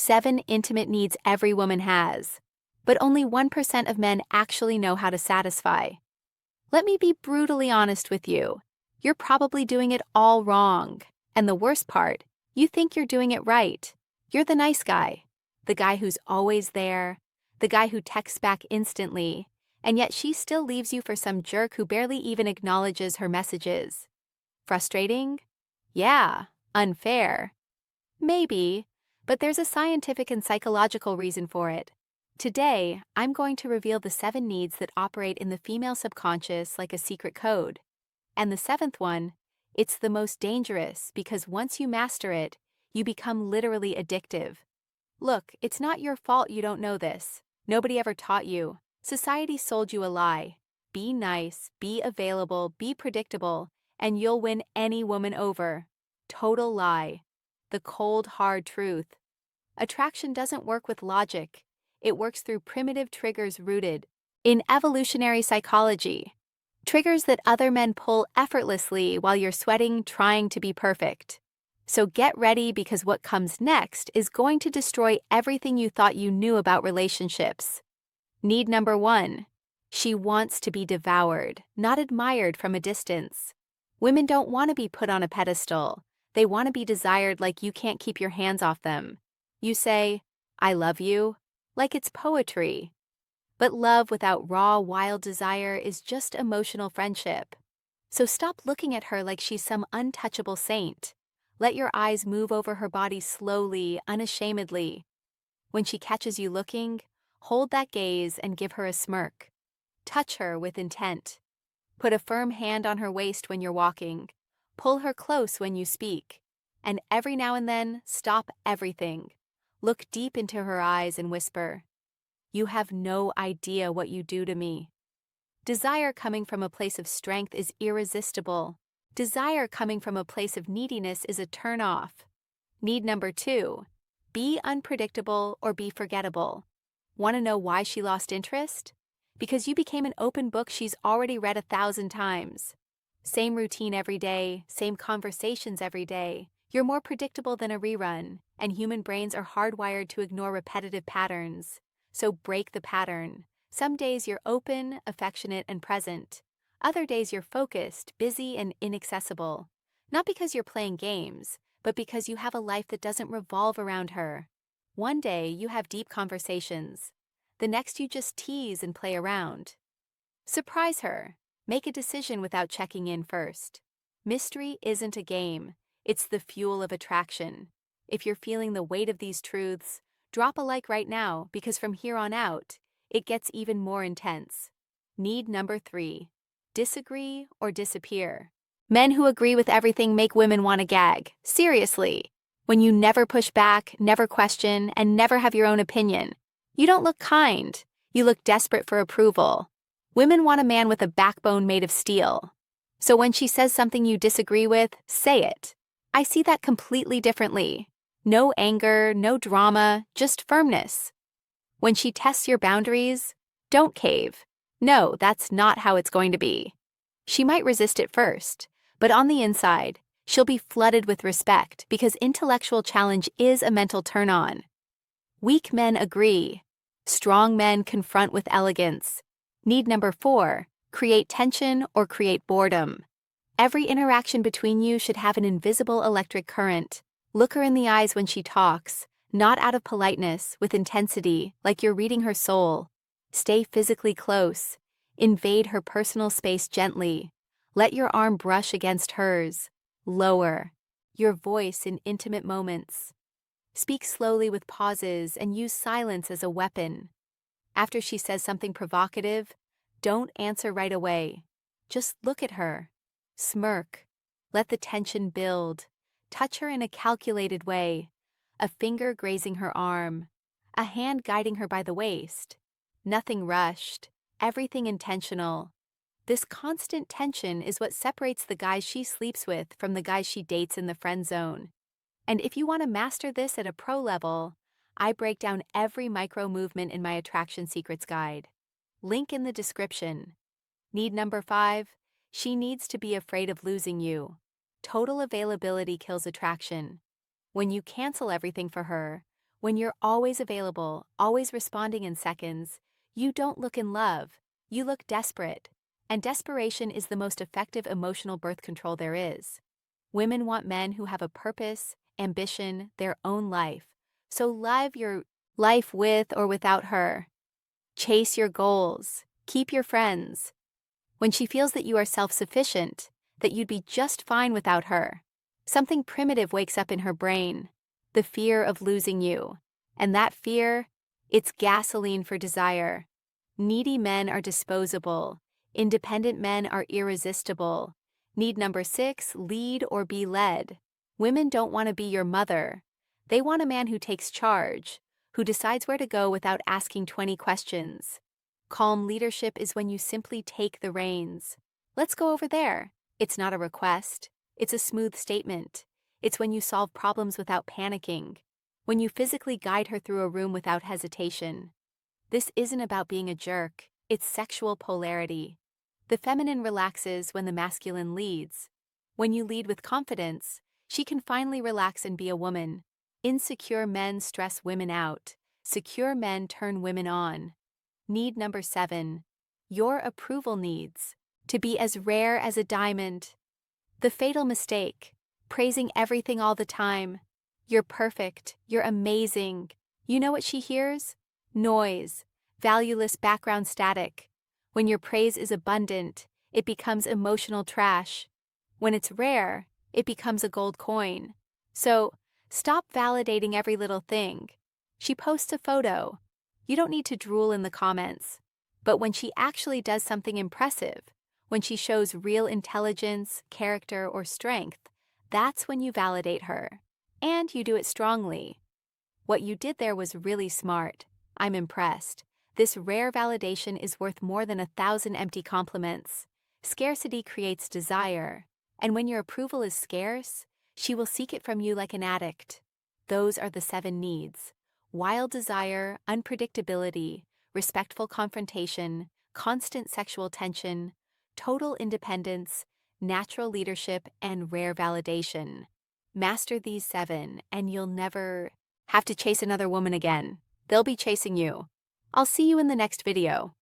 7 intimate needs every woman has, but only 1% of men actually know how to satisfy. Let me be brutally honest with you. You're probably doing it all wrong. And the worst part, you think you're doing it right. You're the nice guy, the guy who's always there, the guy who texts back instantly, and yet she still leaves you for some jerk who barely even acknowledges her messages. Frustrating? Yeah. Unfair? Maybe, but there's a scientific and psychological reason for it. Today, I'm going to reveal the 7 needs that operate in the female subconscious like a secret code. And the 7th one, it's the most dangerous because once you master it, you become literally addictive. Look, it's not your fault you don't know this. Nobody ever taught you. Society sold you a lie. Be nice, be available, be predictable, and you'll win any woman over. Total lie. The cold, hard truth. Attraction doesn't work with logic. It works through primitive triggers rooted in evolutionary psychology. Triggers that other men pull effortlessly while you're sweating trying to be perfect. So get ready because what comes next is going to destroy everything you thought you knew about relationships. Need number 1. She wants to be devoured, not admired from a distance. Women don't want to be put on a pedestal. They want to be desired like you can't keep your hands off them. You say, "I love you," like it's poetry. But love without raw, wild desire is just emotional friendship. So stop looking at her like she's some untouchable saint. Let your eyes move over her body slowly, unashamedly. When she catches you looking, hold that gaze and give her a smirk. Touch her with intent. Put a firm hand on her waist when you're walking. Pull her close when you speak. And every now and then, stop everything. Look deep into her eyes and whisper, "You have no idea what you do to me." Desire coming from a place of strength is irresistible. Desire coming from a place of neediness is a turn-off. Need number 2. Be unpredictable or be forgettable. Want to know why she lost interest? Because you became an open book she's already read 1,000 times. Same routine every day, same conversations every day. You're more predictable than a rerun, and human brains are hardwired to ignore repetitive patterns. So break the pattern. Some days you're open, affectionate, and present. Other days you're focused, busy, and inaccessible. Not because you're playing games, but because you have a life that doesn't revolve around her. One day you have deep conversations. The next you just tease and play around. Surprise her. Make a decision without checking in first. Mystery isn't a game. It's the fuel of attraction. If you're feeling the weight of these truths, drop a like right now because from here on out, it gets even more intense. Need number 3. Disagree or disappear. Men who agree with everything make women want to gag. Seriously. When you never push back, never question, and never have your own opinion, you don't look kind. You look desperate for approval. Women want a man with a backbone made of steel. So when she says something you disagree with, say it. I see that completely differently. No anger, no drama, just firmness. When she tests your boundaries, don't cave. No, that's not how it's going to be. She might resist at first, but on the inside, she'll be flooded with respect because intellectual challenge is a mental turn-on. Weak men agree. Strong men confront with elegance. Need number 4, create tension or create boredom. Every interaction between you should have an invisible electric current. Look her in the eyes when she talks, not out of politeness, with intensity, like you're reading her soul. Stay physically close. Invade her personal space gently. Let your arm brush against hers. Lower. Your voice in intimate moments. Speak slowly with pauses and use silence as a weapon. After she says something provocative, don't answer right away. Just look at her. Smirk. Let the tension build. Touch her in a calculated way. A finger grazing her arm. A hand guiding her by the waist. Nothing rushed. Everything intentional. This constant tension is what separates the guys she sleeps with from the guys she dates in the friend zone. And if you want to master this at a pro level, I break down every micro movement in my Attraction Secrets Guide. Link in the description. Need number 5, she needs to be afraid of losing you. Total availability kills attraction. When you cancel everything for her, When you're always available, always responding in seconds, you don't look in love, you look desperate. And desperation is the most effective emotional birth control there is. Women want men who have a purpose, ambition, their own life. So live your life with or without her. Chase your goals. Keep your friends. When she feels that you are self-sufficient, that you'd be just fine without her, something primitive wakes up in her brain. The fear of losing you. And that fear, it's gasoline for desire. Needy men are disposable. Independent men are irresistible. Need number 6, lead or be led. Women don't want to be your mother. They want a man who takes charge, who decides where to go without asking 20 questions. Calm leadership is when you simply take the reins. Let's go over there. It's not a request. It's a smooth statement. It's when you solve problems without panicking. When you physically guide her through a room without hesitation. This isn't about being a jerk. It's sexual polarity. The feminine relaxes when the masculine leads. When you lead with confidence, she can finally relax and be a woman. Insecure men stress women out. Secure men turn women on. Need number 7. Your approval needs. To be as rare as a diamond. The fatal mistake. Praising everything all the time. You're perfect. You're amazing. You know what she hears? Noise. Valueless background static. When your praise is abundant, it becomes emotional trash. When it's rare, it becomes a gold coin. So, stop validating every little thing. She posts a photo. You don't need to drool in the comments. But when she actually does something impressive, when she shows real intelligence, character, or strength, that's when you validate her. And you do it strongly. What you did there was really smart. I'm impressed. This rare validation is worth more than 1,000 empty compliments. Scarcity creates desire. And when your approval is scarce, she will seek it from you like an addict. Those are the 7 needs. Wild desire, unpredictability, respectful confrontation, constant sexual tension, total independence, natural leadership, and rare validation. Master these 7, and you'll never have to chase another woman again. They'll be chasing you. I'll see you in the next video.